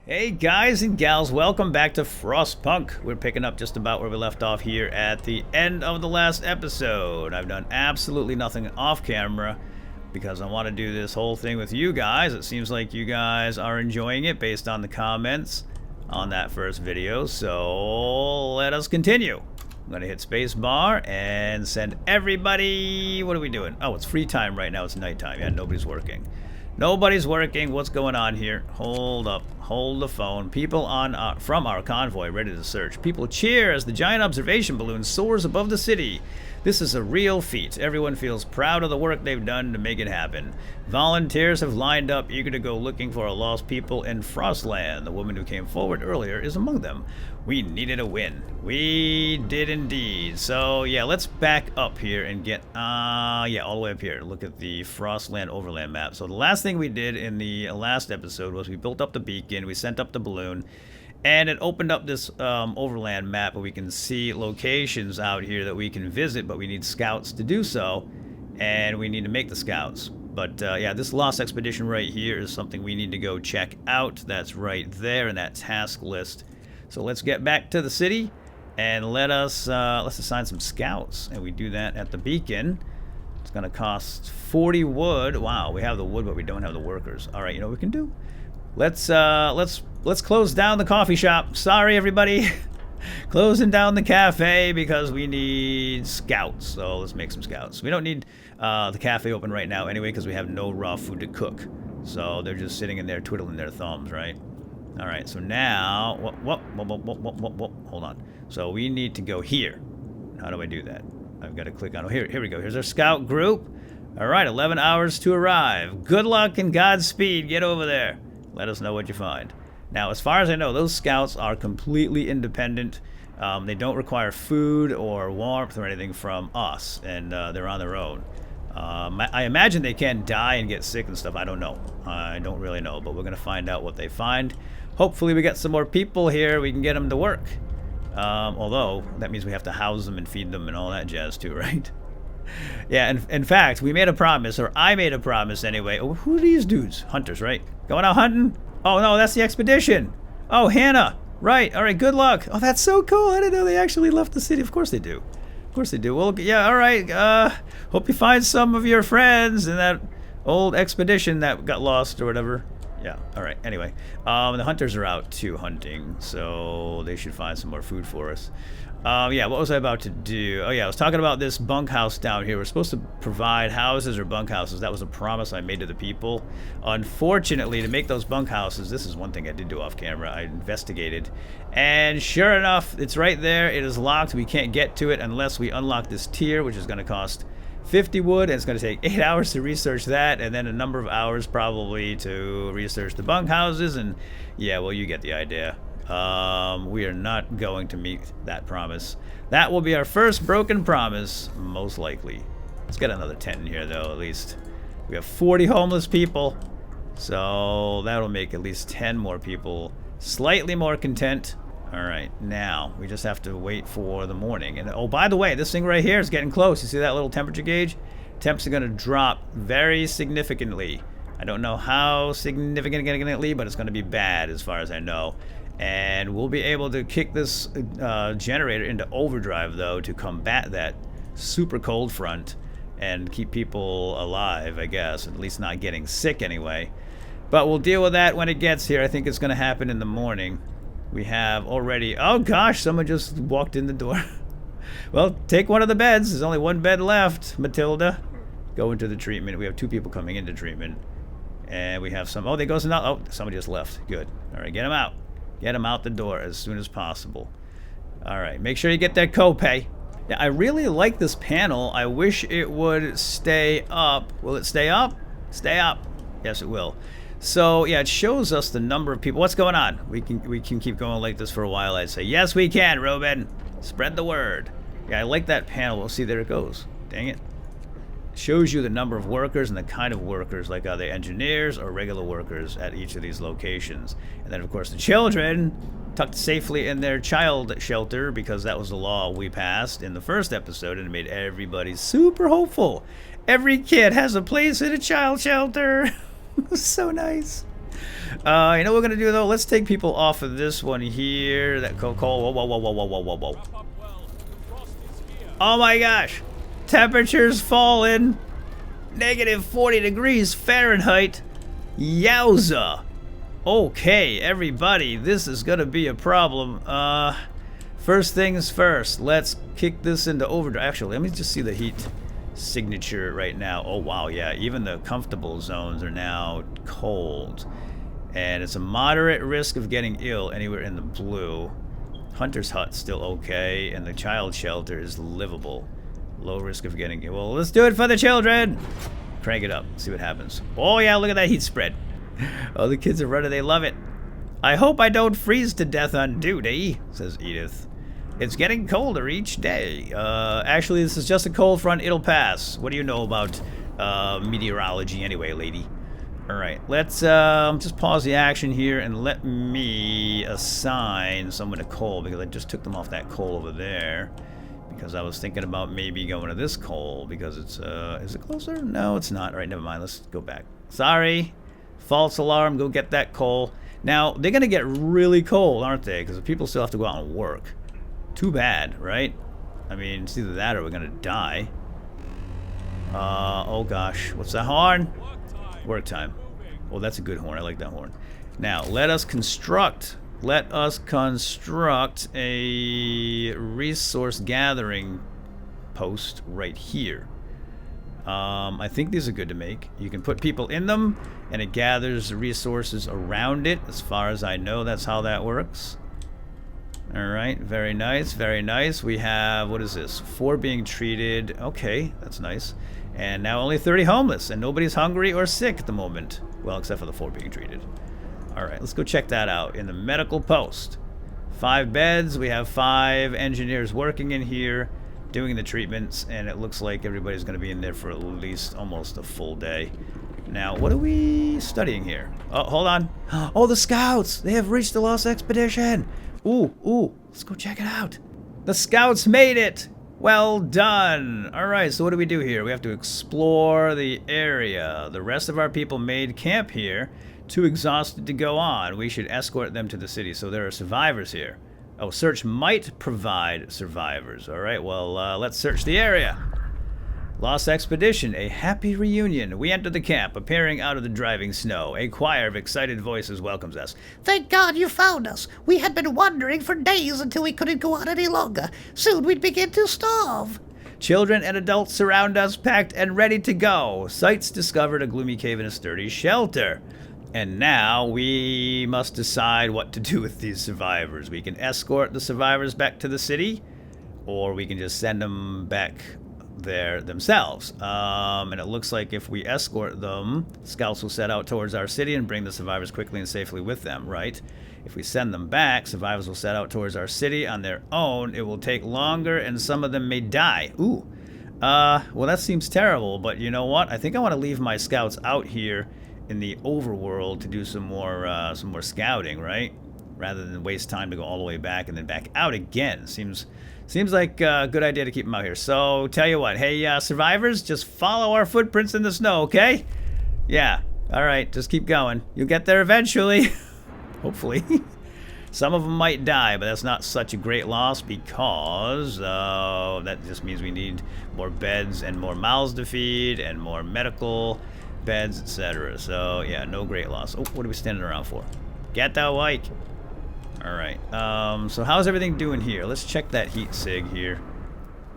Hey guys and gals, welcome back to Frostpunk. We're picking up just about where we left off here at the end of the last episode. I've done absolutely nothing off camera because I want to do this whole thing with you guys. It seems like you guys are enjoying it based on the comments on that first video, so let us continue. I'm going to hit spacebar and send everybody... What are we doing? Oh, it's free time right now. It's nighttime. Yeah, nobody's working. Nobody's working. What's going on here? Hold up. Hold the phone. People on from our convoy ready to search. People cheer as the giant observation balloon soars above the city. This is a real feat. Everyone feels proud of the work they've done to make it happen. Volunteers have lined up, eager to go looking for a lost people in Frostland. The woman who came forward earlier is among them. We needed a win. We did indeed. So, yeah, let's back up here and get, yeah, all the way up here. Look at the Frostland overland map. So the last thing we did in the last episode was we built up the beacon, we sent up the balloon, and it opened up this overland map where we can see locations out here that we can visit, but we need scouts to do so, and we need to make the scouts. But yeah, this lost expedition right here is something we need to go check out. That's right there in that task list. So let's get back to the city and let's assign some scouts, and we do that at the beacon. It's gonna cost 40 wood. Wow, we have the wood, but we don't have the workers. All right, you know what we can do? Let's close down the coffee shop. Sorry, everybody. Closing down the cafe because we need scouts. So let's make some scouts. We don't need the cafe open right now anyway because we have no raw food to cook. So they're just sitting in there twiddling their thumbs, right? All right. So now, hold on. So we need to go here. How do I do that? I've got to click on. Oh, here we go. Here's our scout group. All right. 11 hours to arrive. Good luck and Godspeed. Get over there. Let us know what you find. Now, as far as I know, those scouts are completely independent. They don't require food or warmth or anything from us, and they're on their own. I imagine they can die and get sick and stuff. I don't know. I don't really know, but we're going to find out what they find. Hopefully we get some more people here. We can get them to work. Although, that means we have to house them and feed them and all that jazz too, right? Yeah, and in fact, we made a promise, or I made a promise anyway. Oh, who are these dudes? Hunters, right? Going out hunting? Oh, no, that's the expedition. Oh, Hannah. Right. All right, good luck. Oh, that's so cool. I didn't know they actually left the city. Of course they do. Of course they do. Well, yeah, all right. Hope you find some of your friends in that old expedition that got lost or whatever. Yeah, all right. Anyway, the hunters are out too hunting, so they should find some more food for us. Yeah, what was I about to do? Oh, yeah, I was talking about this bunkhouse down here. We're supposed to provide houses or bunkhouses. That was a promise I made to the people. Unfortunately, to make those bunkhouses, this is one thing I did do off camera. I investigated, and sure enough, it's right there. It is locked. We can't get to it unless we unlock this tier, which is going to cost 50 wood, and it's going to take 8 hours to research that, and then a number of hours probably to research the bunkhouses, and yeah, well, you get the idea. We are not going to meet that promise. That will be our first broken promise, most likely. Let's get another 10 in here, though, at least. We have 40 homeless people, so that'll make at least 10 more people slightly more content. All right, now we just have to wait for the morning. And oh, by the way, this thing right here is getting close. You see that little temperature gauge? Temps are going to drop very significantly. I don't know how significantly, but it's going to be bad as far as I know. And we'll be able to kick this generator into overdrive, though, to combat that super cold front and keep people alive, I guess. At least not getting sick anyway. But we'll deal with that when it gets here. I think it's going to happen in the morning. We have already... Oh, gosh, someone just walked in the door. Well, take one of the beds. There's only one bed left, Matilda. Go into the treatment. We have 2 people coming into treatment. And we have some... Oh, they goes out. Oh, somebody just left. Good. All right, get them out. Get them out the door as soon as possible. All right, make sure you get that copay. Yeah, I really like this panel. I wish it would stay up. Will it stay up? Stay up. Yes, it will. So, yeah, it shows us the number of people. What's going on? We can keep going like this for a while, I'd say. Yes, we can, Ruben. Spread the word. Yeah, I like that panel. We'll see, there it goes. Dang it. Shows you the number of workers and the kind of workers, like are they engineers or regular workers at each of these locations. And then, of course, the children tucked safely in their child shelter because that was the law we passed in the first episode, and it made everybody super hopeful. Every kid has a place in a child shelter. So nice. You know what we're gonna do though? Let's take people off of this one here. That coal. Whoa, whoa, whoa, whoa, whoa, whoa, whoa, whoa. Oh my gosh! Temperature's falling. -40 degrees Fahrenheit. Yowza! Okay, everybody, this is gonna be a problem. First things first, let's kick this into overdrive. Actually, let me just see the heat signature right now. Oh wow, yeah, even the comfortable zones are now cold. And it's a moderate risk of getting ill anywhere in the blue. Hunter's Hut's still okay, and the child shelter is livable. Low risk of getting ill. Well, let's do it for the children! Crank it up, see what happens. Oh yeah, look at that heat spread. Oh, the kids are running, they love it. I hope I don't freeze to death on duty, says Edith. It's getting colder each day. Actually, this is just a cold front, it'll pass. What do you know about meteorology anyway, lady? Alright, let's just pause the action here and let me assign someone to coal, because I just took them off that coal over there. Because I was thinking about maybe going to this coal, because it's, is it closer? No, it's not. Alright, never mind, let's go back. Sorry. False alarm, go get that coal. Now, they're going to get really cold, aren't they? Because the people still have to go out and work. Too bad, right? I mean, it's either that or we're going to die. Oh gosh, what's that horn? Work time. Oh, that's a good horn. I like that horn. Now, let us construct a resource gathering post right here. I think these are good to make. You can put people in them, and it gathers resources around it. As far as I know, that's how that works. Alright, very nice, very nice. We have, what is this? 4 being treated. Okay, that's nice. And now only 30 homeless, and nobody's hungry or sick at the moment. Well, except for the 4 being treated. Alright, let's go check that out in the medical post. 5 beds, we have 5 engineers working in here, doing the treatments, and it looks like everybody's going to be in there for at least almost a full day. Now, what are we studying here? Oh, hold on. Oh, the scouts! They have reached the lost expedition! Ooh, let's go check it out. The scouts made it! Well done! Alright, so what do we do here? We have to explore the area. The rest of our people made camp here, too exhausted to go on. We should escort them to the city, so there are survivors here. Oh, search might provide survivors. Alright, well, let's search the area. Lost expedition, a happy reunion. We enter the camp, appearing out of the driving snow. A choir of excited voices welcomes us. Thank God you found us. We had been wandering for days until we couldn't go on any longer. Soon we'd begin to starve. Children and adults surround us, packed and ready to go. Sights discovered a gloomy cave and a sturdy shelter. And now we must decide what to do with these survivors. We can escort the survivors back to the city, or we can just send them back there themselves. And it looks like if we escort them, scouts will set out towards our city and bring the survivors quickly and safely with them, right? If we send them back, survivors will set out towards our city on their own. It will take longer and some of them may die. Ooh. Well, that seems terrible, but you know what? I think I want to leave my scouts out here in the overworld to do some more scouting, right? Rather than waste time to go all the way back and then back out again. Seems like a good idea to keep them out here. So, tell you what. Hey, survivors, just follow our footprints in the snow, okay? Yeah. Alright, just keep going. You'll get there eventually. Hopefully. Some of them might die, but that's not such a great loss because that just means we need more beds and more mouths to feed and more medical beds, etc. So, yeah, no great loss. Oh, what are we standing around for? Get that bike. Alright, so how's everything doing here? Let's check that heat sig here.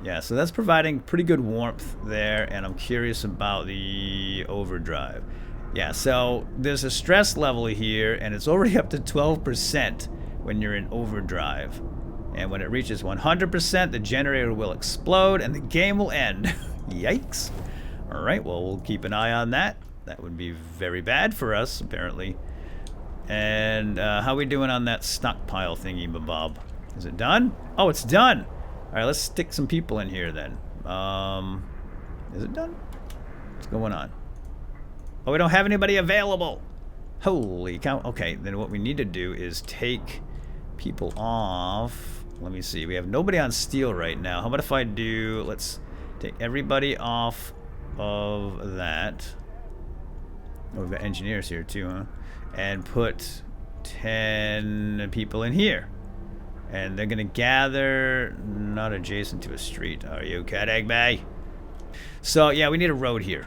Yeah, so that's providing pretty good warmth there, and I'm curious about the overdrive. Yeah, so there's a stress level here, and it's already up to 12% when you're in overdrive. And when it reaches 100%, the generator will explode, and the game will end. Yikes. Alright, well, we'll keep an eye on that. That would be very bad for us, apparently. And how are we doing on that stockpile thingy, Bob? Is it done? Oh, it's done! Alright, let's stick some people in here then. Is it done? What's going on? Oh, we don't have anybody available! Holy cow. Okay, then what we need to do is take people off. Let me see. We have nobody on steel right now. How about if I do... Let's take everybody off of that. Oh, we've got engineers here too, huh? and put 10 people in here. And they're gonna gather not adjacent to a street. Are you kidding me? So yeah, we need a road here,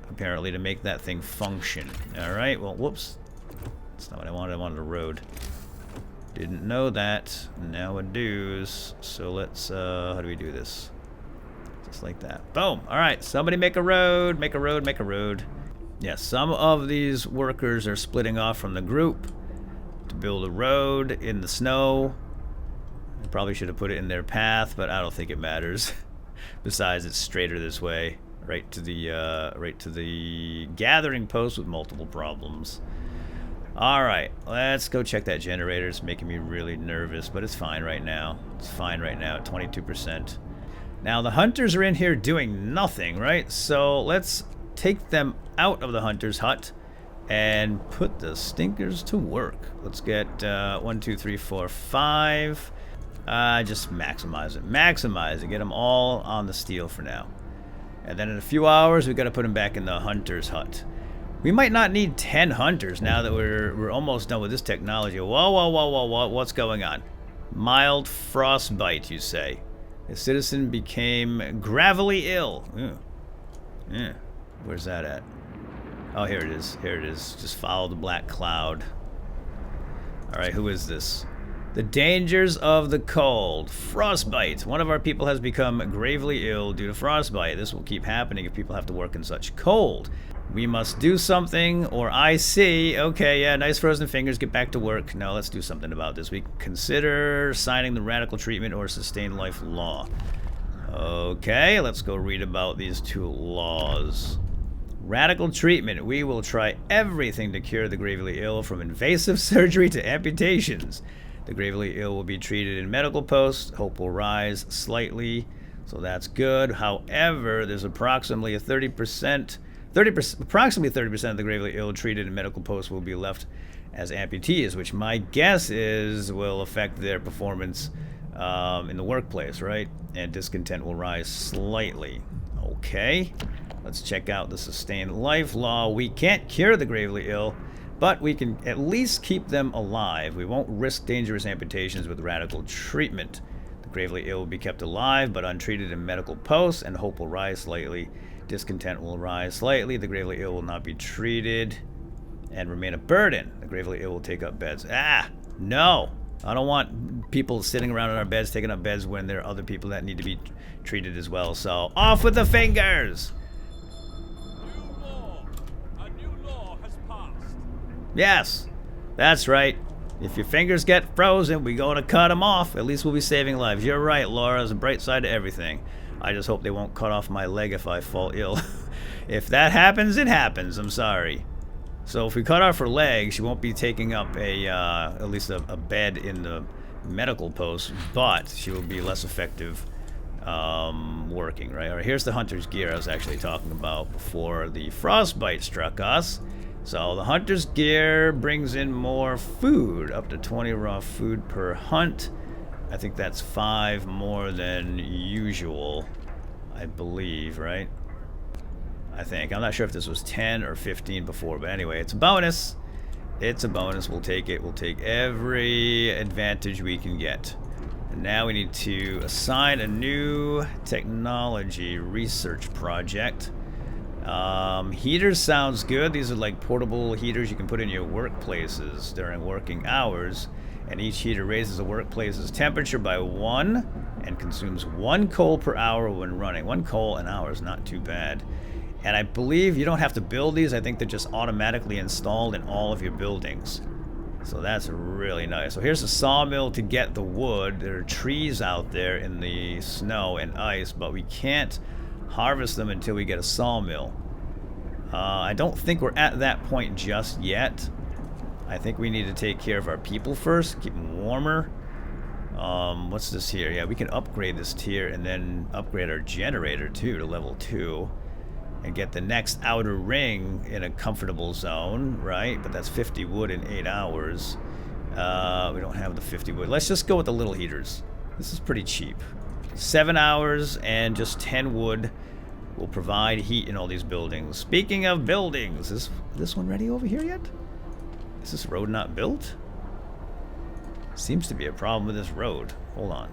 apparently, to make that thing function. Alright, well, whoops. That's not what I wanted. I wanted a road. Didn't know that. Now I do. So let's, how do we do this? Just like that. Boom! Alright, somebody make a road, make a road, make a road. Yeah, some of these workers are splitting off from the group to build a road in the snow. I probably should have put it in their path, but I don't think it matters. Besides, it's straighter this way, right to the gathering post with multiple problems. All right, let's go check that generator. It's making me really nervous, but it's fine right now. It's fine right now at 22%. Now the hunters are in here doing nothing, right? So let's take them out of the hunter's hut and put the stinkers to work. Let's get 1, 2, 3, 4, 5. Just maximize it. Maximize it. Get them all on the steel for now. And then in a few hours, we got to put them back in the hunter's hut. We might not need 10 hunters now that we're almost done with this technology. Whoa, whoa, whoa, whoa, whoa. What's going on? Mild frostbite, you say. A citizen became gravely ill. Yeah. Where's that at? Oh, here it is. Here it is. Just follow the black cloud. All right, who is this? The dangers of the cold. Frostbite. One of our people has become gravely ill due to frostbite. This will keep happening if people have to work in such cold. We must do something, or I see. Okay, yeah, nice frozen fingers. Get back to work. No, let's do something about this. We consider signing the radical treatment or sustained life law. Okay, let's go read about these two laws. Radical treatment. We will try everything to cure the gravely ill, from invasive surgery to amputations. The gravely ill will be treated in medical posts. Hope will rise slightly, so that's good. However, there's approximately 30% of the gravely ill treated in medical posts will be left as amputees, which my guess is will affect their performance in the workplace, right? And discontent will rise slightly. Okay, let's check out the sustained life law. We can't cure the gravely ill, but we can at least keep them alive. We won't risk dangerous amputations with radical treatment. The gravely ill will be kept alive, but untreated in medical posts, and hope will rise slightly. Discontent will rise slightly. The gravely ill will not be treated and remain a burden. The gravely ill will take up beds. No. I don't want people sitting around on our beds, taking up beds when there are other people that need to be treated as well. So, off with the fingers! A new law has passed. Yes, that's right. If your fingers get frozen, we go to cut them off. At least we'll be saving lives. You're right, Laura. There's a bright side to everything. I just hope they won't cut off my leg if I fall ill. If that happens, it happens. I'm sorry. So if we cut off her leg, she won't be taking up at least a bed in the medical post, but she will be less effective working, right? All right, here's the hunter's gear I was actually talking about before the frostbite struck us. So the hunter's gear brings in more food, up to 20 raw food per hunt. I think that's 5 more than usual, I believe, right? I think. I'm not sure if this was 10 or 15 before, but anyway, it's a bonus. It's a bonus. We'll take it. We'll take every advantage we can get. And now we need to assign a new technology research project. Heaters sounds good. These are like portable heaters you can put in your workplaces during working hours. And each heater raises the workplace's temperature by 1 and consumes 1 coal per hour when running. 1 coal an hour is not too bad. And I believe you don't have to build these. I think they're just automatically installed in all of your buildings. So that's really nice. So here's the sawmill to get the wood. There are trees out there in the snow and ice, but we can't harvest them until we get a sawmill. I don't think we're at that point just yet. I think we need to take care of our people first, keep them warmer. What's this here? Yeah, we can upgrade this tier and then upgrade our generator too to level 2 and get the next outer ring in a comfortable zone, right? But that's 50 wood in 8 hours. We don't have the 50 wood. Let's just go with the little heaters. This is pretty cheap. 7 hours and just 10 wood will provide heat in all these buildings. Speaking of buildings, is this one ready over here yet? Is this road not built? Seems to be a problem with this road. Hold on.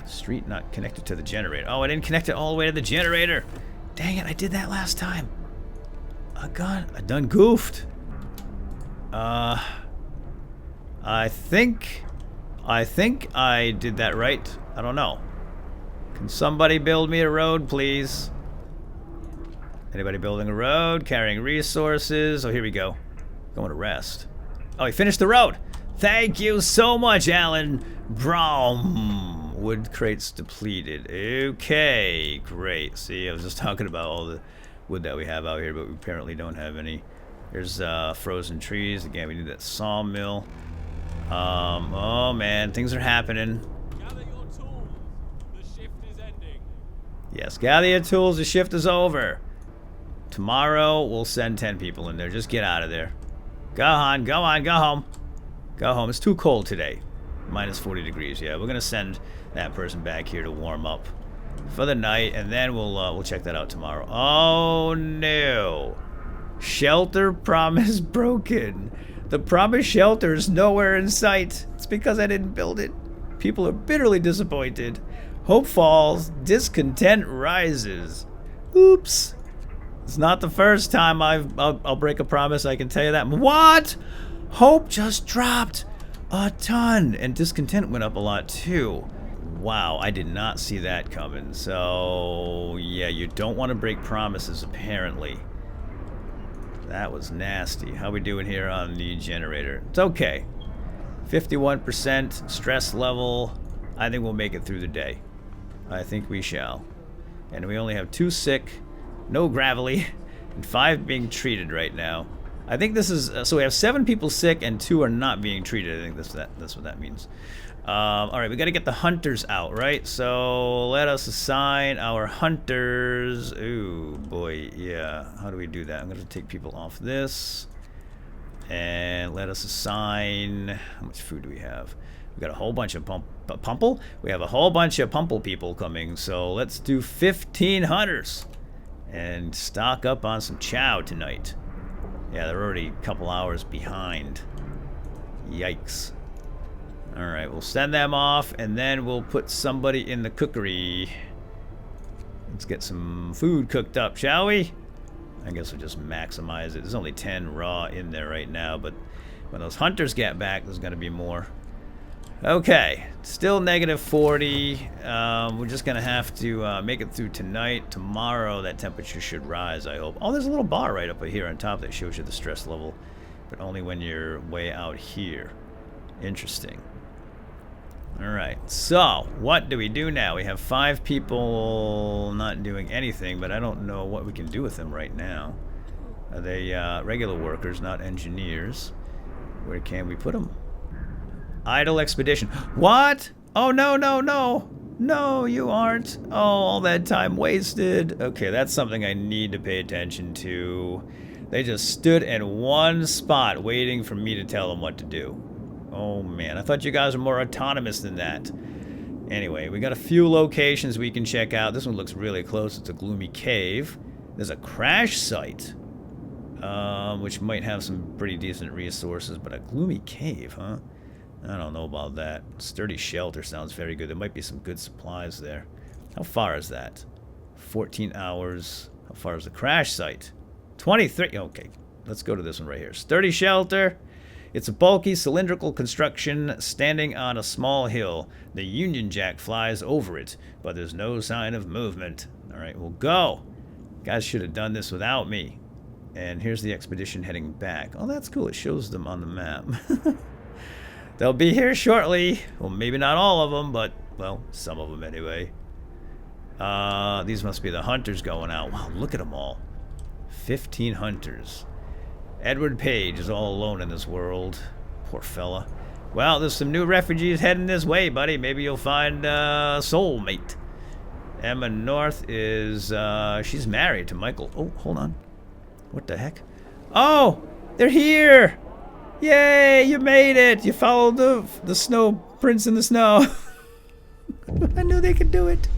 Street not connected to the generator. Oh, I didn't connect it all the way to the generator. Dang it, I did that last time. I done goofed. I think I did that right. I don't know. Can somebody build me a road, please? Anybody building a road? Carrying resources? Oh, here we go. Going to rest. Oh, he finished the road. Thank you so much, Alan. Brom. Wood crates depleted. Okay, great. See, I was just talking about all the wood that we have out here, but we apparently don't have any. There's frozen trees. Again, we need that sawmill. Oh man, things are happening. Gather your tools. The shift is ending. Yes, gather your tools. The shift is over. Tomorrow, we'll send 10 people in there. Just get out of there. Go on, go on, go home. Go home. It's too cold today. Minus 40 degrees. Yeah, we're gonna send that person back here to warm up for the night, and then we'll check that out tomorrow. Oh no! Shelter promise broken. The promised shelter is nowhere in sight. It's because I didn't build it. People are bitterly disappointed. Hope falls. Discontent rises. Oops. It's not the first time I'll break a promise. I can tell you that. What? Hope just dropped a ton, and discontent went up a lot too. Wow, I did not see that coming. So yeah, you don't want to break promises apparently. That was nasty. How we doing here on the generator? It's okay. 51% stress level. I think we'll make it through the day. I think we shall. And we only have 2 sick, no gravelly, and 5 being treated right now. I think this is so we have 7 people sick and 2 are not being treated. I think that's what that means. All right, we got to get the hunters out, right? So let us assign our hunters. Ooh, boy, yeah. How do we do that? I'm going to take people off this. And let us assign... How much food do we have? We got a whole bunch of pumple? We have a whole bunch of pumple people coming. So let's do 15 hunters. And stock up on some chow tonight. Yeah, they're already a couple hours behind. Yikes. Alright, we'll send them off, and then we'll put somebody in the cookery. Let's get some food cooked up, shall we? I guess we'll just maximize it. There's only 10 raw in there right now, but when those hunters get back, there's going to be more. Okay, still negative 40. We're just going to have to make it through tonight. Tomorrow, that temperature should rise, I hope. Oh, there's a little bar right up here on top that shows you the stress level, but only when you're way out here. Interesting. Alright, so what do we do now? We have 5 people not doing anything, but I don't know what we can do with them right now. Are they regular workers, not engineers? Where can we put them? Idle expedition. What? Oh, no, no, no. No, you aren't. Oh, all that time wasted. Okay, that's something I need to pay attention to. They just stood in one spot waiting for me to tell them what to do. Oh man, I thought you guys were more autonomous than that. Anyway, we got a few locations we can check out. This one looks really close. It's a gloomy cave. There's a crash site, which might have some pretty decent resources, but a gloomy cave, huh? I don't know about that. Sturdy shelter sounds very good. There might be some good supplies there. How far is that? 14 hours. How far is the crash site? 23. Okay, let's go to this one right here. Sturdy shelter. It's a bulky, cylindrical construction standing on a small hill. The Union Jack flies over it, but there's no sign of movement. All right, we'll go. Guys should have done this without me. And here's the expedition heading back. Oh, that's cool. It shows them on the map. They'll be here shortly. Well, maybe not all of them, but, well, some of them anyway. These must be the hunters going out. Wow, look at them all. 15 hunters. Edward Page is all alone in this world. Poor fella. Well, there's some new refugees heading this way, buddy. Maybe you'll find a soulmate. Emma North is, she's married to Michael. Oh, hold on. What the heck? Oh, they're here. Yay, you made it. You followed the snow prints in the snow. I knew they could do it.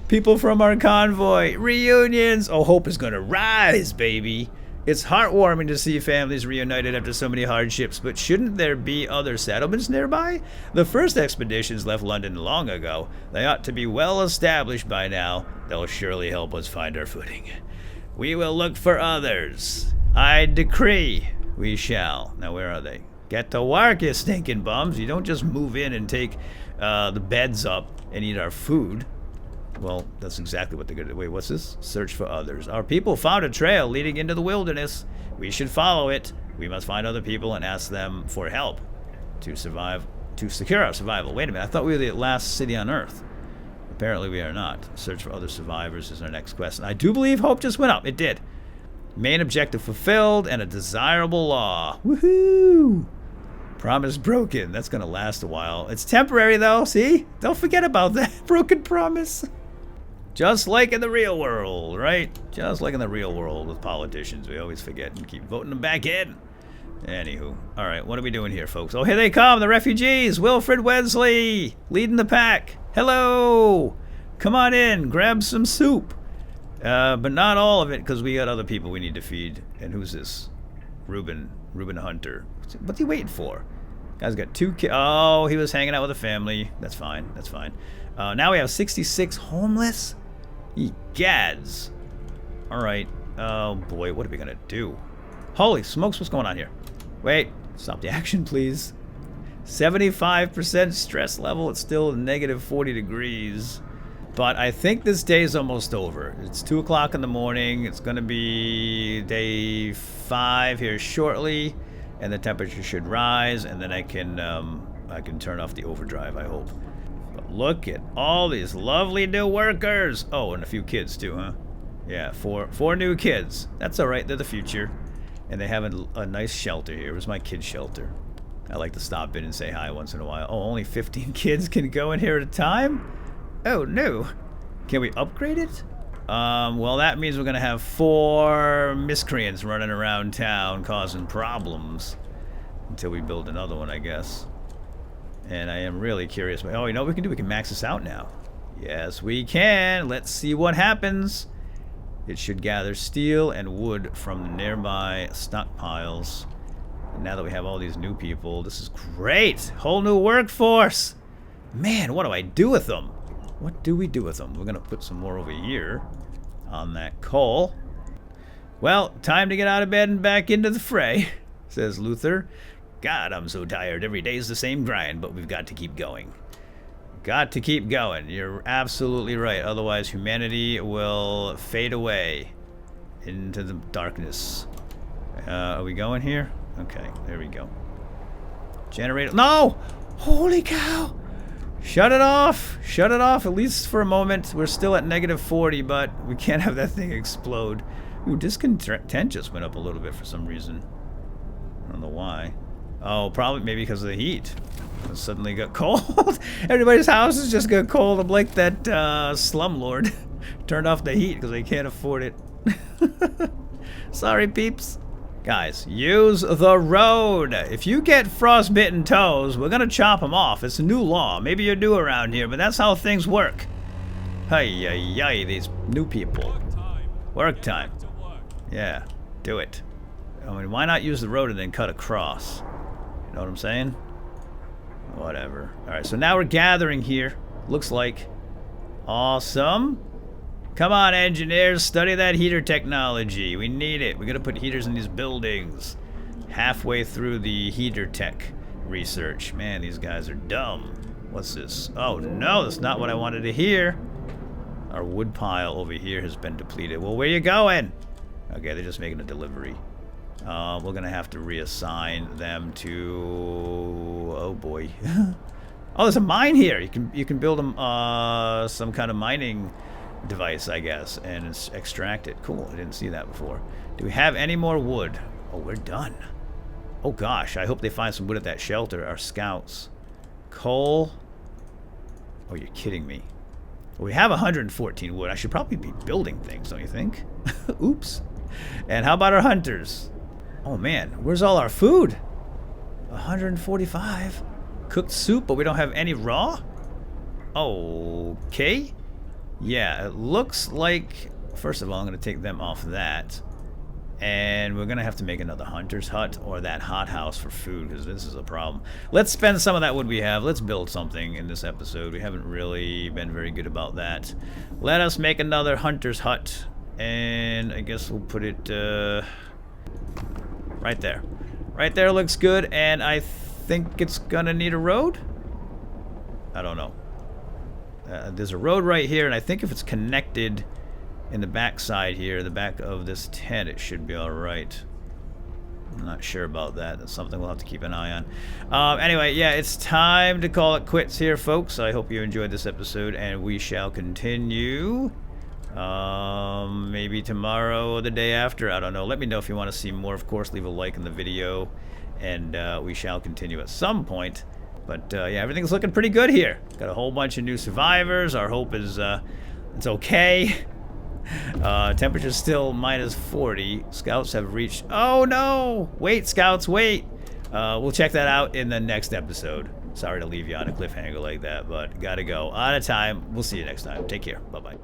People from our convoy. Reunions. Oh, hope is going to rise, baby. It's heartwarming to see families reunited after so many hardships, but shouldn't there be other settlements nearby? The first expeditions left London long ago. They ought to be well established by now. They'll surely help us find our footing. We will look for others. I decree we shall. Now, where are they? Get to work, you stinking bums. You don't just move in and take the beds up and eat our food. Well, that's exactly what they're going to do. Wait, what's this? Search for others. Our people found a trail leading into the wilderness. We should follow it. We must find other people and ask them for help to survive, to secure our survival. Wait a minute. I thought we were the last city on Earth. Apparently we are not. Search for other survivors is our next quest. And I do believe hope just went up. It did. Main objective fulfilled and a desirable law. Woohoo! Promise broken. That's going to last a while. It's temporary, though. See? Don't forget about that broken promise. Just like in the real world, right? Just like in the real world with politicians. We always forget and keep voting them back in. Anywho. All right, what are we doing here, folks? Oh, here they come, the refugees. Wilfred Wesley, leading the pack. Hello. Come on in. Grab some soup. But not all of it, because we got other people we need to feed. And who's this? Reuben Hunter. What's he waiting for? Guy's got 2 kids. Oh, he was hanging out with a family. That's fine. That's fine. Now we have 66 homeless. Ye gads. All right. Oh boy, what are we gonna do? Holy smokes, what's going on here? Wait, stop the action, please. 75% stress level. It's still negative 40 degrees. But I think this day is almost over. It's 2 o'clock in the morning. It's gonna be day 5 here shortly, and the temperature should rise, and then I can turn off the overdrive, I hope. But look at all these lovely new workers. Oh, and a few kids too, huh? Yeah, four new kids. That's all right. They're the future, and they have a nice shelter here. Where's my kid shelter? I like to stop in and say hi once in a while. Oh, only 15 kids can go in here at a time? Oh no. Can we upgrade it? Well, that means we're gonna have 4 miscreants running around town causing problems until we build another one, I guess. And I am really curious. Oh, you know what we can do? We can max this out now. Yes, we can. Let's see what happens. It should gather steel and wood from the nearby stockpiles. And now that we have all these new people, this is great. Whole new workforce. Man, what do I do with them? What do we do with them? We're going to put some more over here on that coal. Well, time to get out of bed and back into the fray, says Luther. God, I'm so tired. Every day's the same grind, but we've got to keep going. Got to keep going. You're absolutely right. Otherwise, humanity will fade away into the darkness. Are we going here? Okay, there we go. Generator. No! Holy cow! Shut it off! Shut it off, at least for a moment. We're still at negative 40, but we can't have that thing explode. Ooh, discontent just went up a little bit for some reason. I don't know why. Oh, probably maybe because of the heat. It suddenly got cold. Everybody's houses just got cold. I'm like that slumlord. Turned off the heat because they can't afford it. Sorry, peeps. Guys, use the road. If you get frostbitten toes, we're gonna chop them off. It's a new law. Maybe you're new around here, but that's how things work. Hey, these new people. Work time. Yeah, do it. I mean, why not use the road and then cut across? You know what I'm saying? Whatever. Alright, so now we're gathering here. Looks like. Awesome. Come on, engineers. Study that heater technology. We need it. We're going to put heaters in these buildings. Halfway through the heater tech research. Man, these guys are dumb. What's this? Oh, no. That's not what I wanted to hear. Our wood pile over here has been depleted. Well, where you going? Okay, they're just making a delivery. We're gonna have to reassign them to. Oh boy. Oh, there's a mine here. You can build them some kind of mining device, I guess, and extract it. Cool. I didn't see that before. Do we have any more wood? Oh, we're done. Oh gosh, I hope they find some wood at that shelter. Our scouts. Coal. Oh, you're kidding me. Well, we have 114 wood. I should probably be building things, don't you think? Oops. And how about our hunters? Oh man, where's all our food? 145. Cooked soup, but we don't have any raw? Okay. Yeah, it looks like... First of all, I'm going to take them off that. And we're gonna have to make another hunter's hut or that hothouse for food, because this is a problem. Let's spend some of that wood we have. Let's build something in this episode. We haven't really been very good about that. Let us make another hunter's hut, and I guess we'll put it right there. Right there looks good, and I think it's gonna need a road? I don't know. There's a road right here, and I think if it's connected in the back side here, the back of this tent, it should be alright. I'm not sure about that. That's something we'll have to keep an eye on. Anyway, yeah, it's time to call it quits here, folks. I hope you enjoyed this episode, and we shall continue. Maybe tomorrow or the day after. I don't know. Let me know if you want to see more. Of course, leave a like in the video, and we shall continue at some point. But yeah, everything's looking pretty good here. Got a whole bunch of new survivors. Our hope is it's okay. Temperature's still minus 40. Scouts have reached... Oh no! Wait, scouts, wait! We'll check that out in the next episode. Sorry to leave you on a cliffhanger like that, but gotta go. Out of time. We'll see you next time. Take care. Bye-bye.